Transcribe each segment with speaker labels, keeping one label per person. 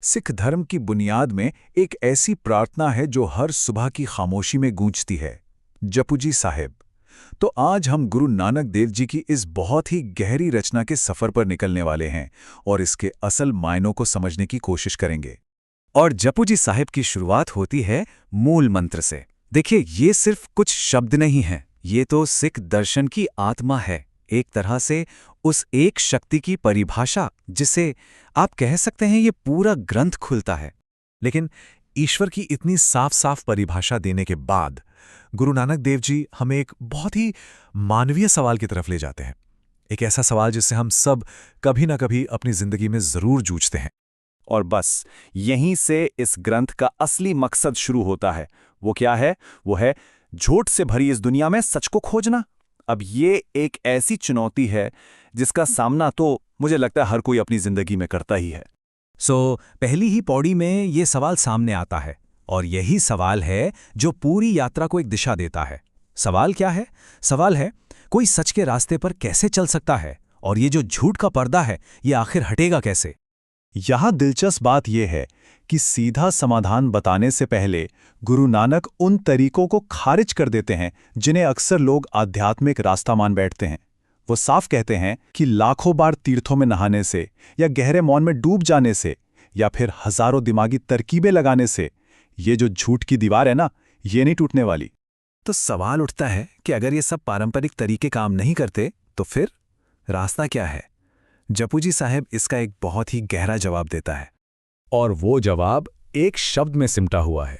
Speaker 1: सिख धर्म की बुनियाद में एक ऐसी प्रार्थना है जो हर सुबह की खामोशी में गूंजती है, जपुजी साहिब। तो आज हम गुरु नानक देव जी की इस बहुत ही गहरी रचना के सफर पर निकलने वाले हैं और इसके असल मायनों को समझने की कोशिश करेंगे।
Speaker 2: और जपुजी साहिब की शुरुआत होती है मूल मंत्र से। देखिए, ये सिर्फ कुछ शब्द नहीं हैं, ये तो सिख दर्शन की आत्मा है, एक तरह से उस एक शक्ति की परिभाषा जिसे आप कह सकते हैं ये पूरा ग्रंथ खुलता है।
Speaker 3: लेकिन ईश्वर की इतनी साफ साफ परिभाषा देने के बाद गुरु नानक देव जी हमें एक बहुत ही मानवीय सवाल की तरफ ले जाते हैं। एक ऐसा सवाल जिससे हम सब कभी ना कभी अपनी जिंदगी में जरूर जूझते हैं।
Speaker 2: और बस यहीं से इस ग्रंथ का असली मकसद शुरू होता है। वो क्या है? वो है झूठ से भरी इस दुनिया में सच को खोजना। अब ये एक ऐसी चुनौती है जिसका सामना तो मुझे लगता है हर कोई अपनी जिंदगी में करता ही है।
Speaker 3: पहली ही पौड़ी में ये सवाल सामने आता है और यही सवाल है जो पूरी यात्रा को एक दिशा देता है। सवाल क्या है? सवाल है, कोई सच के रास्ते पर कैसे चल सकता है, और ये जो झूठ का पर्दा है ये आखिर हटेगा कैसे?
Speaker 4: यहाँ दिलचस्प बात यह है कि सीधा समाधान बताने से पहले गुरु नानक उन तरीकों को खारिज कर देते हैं जिन्हें अक्सर लोग आध्यात्मिक रास्ता मान बैठते हैं। वो साफ कहते हैं कि लाखों बार तीर्थों में नहाने से या गहरे मौन में डूब जाने से या फिर हजारों दिमागी तरकीबें लगाने से ये जो झूठ की दीवार है ना, ये नहीं टूटने वाली।
Speaker 3: तो सवाल उठता है कि अगर ये सब पारंपरिक तरीके काम नहीं करते तो फिर रास्ता क्या है? जपुजी साहब इसका एक बहुत ही गहरा जवाब देता है,
Speaker 4: और वो जवाब एक शब्द में सिमटा हुआ है,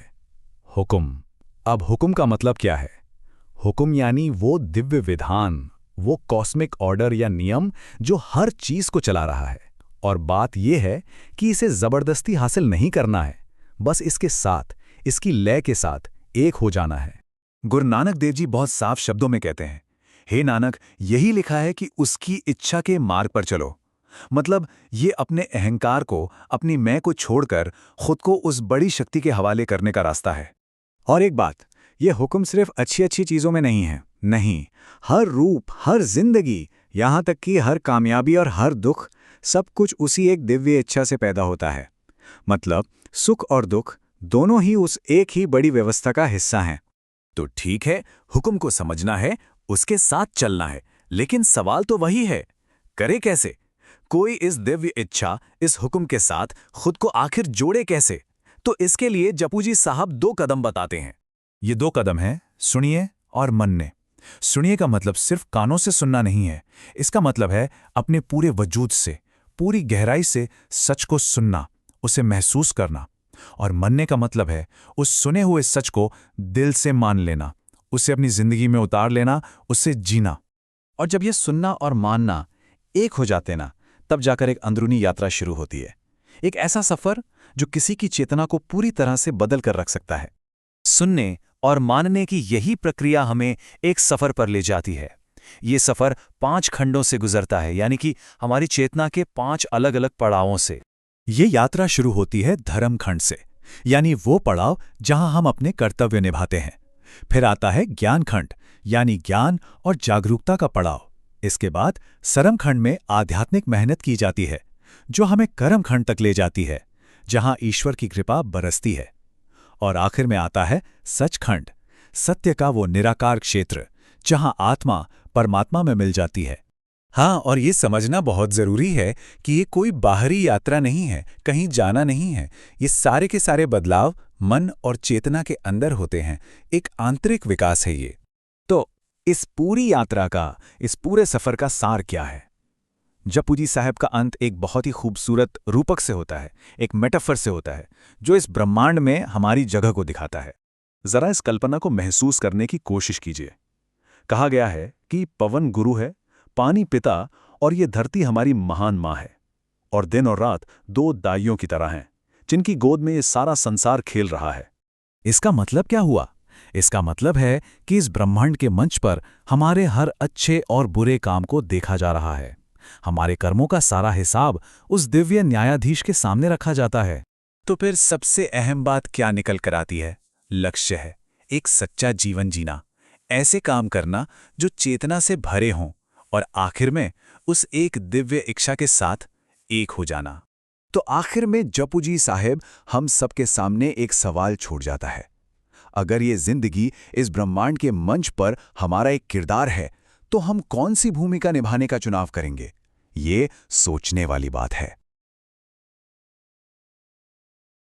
Speaker 4: हुक्म। अब हुक्म का मतलब क्या है? हुक्म यानी वो दिव्य विधान, वो कॉस्मिक ऑर्डर या नियम जो हर चीज को चला रहा है। और बात यह है कि इसे जबरदस्ती हासिल नहीं करना है, बस इसके साथ, इसकी लय के साथ एक हो जाना है।
Speaker 1: गुरु नानक देव जी बहुत साफ शब्दों में कहते हैं, हे नानक, यही लिखा है कि उसकी इच्छा के मार्ग पर चलो। मतलब ये अपने अहंकार को, अपनी मैं को छोड़कर खुद को उस बड़ी शक्ति के हवाले करने का रास्ता है।
Speaker 2: और एक बात, ये हुक्म सिर्फ अच्छी अच्छी चीजों में नहीं है। नहीं, हर रूप, हर जिंदगी, यहां तक कि हर कामयाबी और हर दुख, सब कुछ उसी एक दिव्य इच्छा से पैदा होता है। मतलब सुख और दुख दोनों ही उस एक ही बड़ी व्यवस्था का हिस्सा हैं।
Speaker 3: तो ठीक है, हुक्म को समझना है, उसके साथ चलना है, लेकिन सवाल तो वही है, करे कैसे? कोई इस दिव्य इच्छा, इस हुक्म के साथ खुद को आखिर जोड़े कैसे? तो इसके लिए जपुजी साहब 2 कदम बताते हैं।
Speaker 4: ये 2 कदम हैं, सुनिए और मनने। सुनिए का मतलब सिर्फ कानों से सुनना नहीं है, इसका मतलब है अपने पूरे वजूद से, पूरी गहराई से सच को सुनना, उसे महसूस करना। और मनने का मतलब है उस सुने हुए सच को दिल से मान लेना, उसे अपनी जिंदगी में उतार लेना, उसे जीना।
Speaker 2: और जब ये सुनना और मानना एक हो जाते ना, तब जाकर एक अंदरूनी यात्रा शुरू होती है। एक ऐसा सफर जो किसी की चेतना को पूरी तरह से बदल कर रख सकता है।
Speaker 3: सुनने और मानने की यही प्रक्रिया हमें एक सफर पर ले जाती है। ये सफर 5 खंडों से गुजरता है, यानी कि हमारी चेतना के 5 अलग अलग पड़ावों से।
Speaker 4: ये यात्रा शुरू होती है धर्म खंड से, यानी वो पड़ाव जहां हम अपने कर्तव्य निभाते हैं। फिर आता है ज्ञान खंड, यानी ज्ञान और जागरूकता का पड़ाव। इसके बाद सरम खंड में आध्यात्मिक मेहनत की जाती है, जो हमें कर्म खंड तक ले जाती है, जहां ईश्वर की कृपा बरसती है। और आखिर में आता है सचखंड, सत्य का वो निराकार क्षेत्र, जहां आत्मा परमात्मा में मिल जाती है।
Speaker 1: हाँ, और ये समझना बहुत जरूरी है कि ये कोई बाहरी यात्रा नहीं है, कहीं जाना नहीं है। ये सारे के सारे बदलाव मन और चेतना के अंदर होते हैं, एक आंतरिक विकास है ये।
Speaker 2: तो इस पूरी यात्रा का, इस पूरे सफर का सार क्या है? जपुजी साहब का अंत एक बहुत ही खूबसूरत रूपक से होता है, एक मेटाफर से होता है, जो इस ब्रह्मांड में हमारी जगह को दिखाता है। जरा इस कल्पना को महसूस करने की कोशिश कीजिए। कहा गया है कि पवन गुरु है, पानी पिता, और ये धरती हमारी महान माँ है। और दिन और रात 2 दाइयों की तरह हैं, जिनकी गोद में ये सारा संसार खेल रहा है।
Speaker 3: इसका मतलब क्या हुआ? इसका मतलब है कि इस ब्रह्मांड के मंच पर हमारे हर अच्छे और बुरे काम को देखा जा रहा है। हमारे कर्मों का सारा हिसाब उस दिव्य न्यायाधीश के सामने रखा जाता है।
Speaker 1: तो फिर सबसे अहम बात क्या निकल कर आती है? लक्ष्य है एक सच्चा जीवन जीना, ऐसे काम करना जो चेतना से भरे हों, और आखिर में उस एक दिव्य इच्छा के साथ एक हो जाना। तो आखिर में जपूजी साहेब हम सबके सामने एक सवाल छोड़ जाता है। अगर ये जिंदगी इस ब्रह्मांड के मंच पर हमारा एक किरदार है, तो हम कौन सी भूमिका निभाने का चुनाव करेंगे? ये सोचने वाली बात है।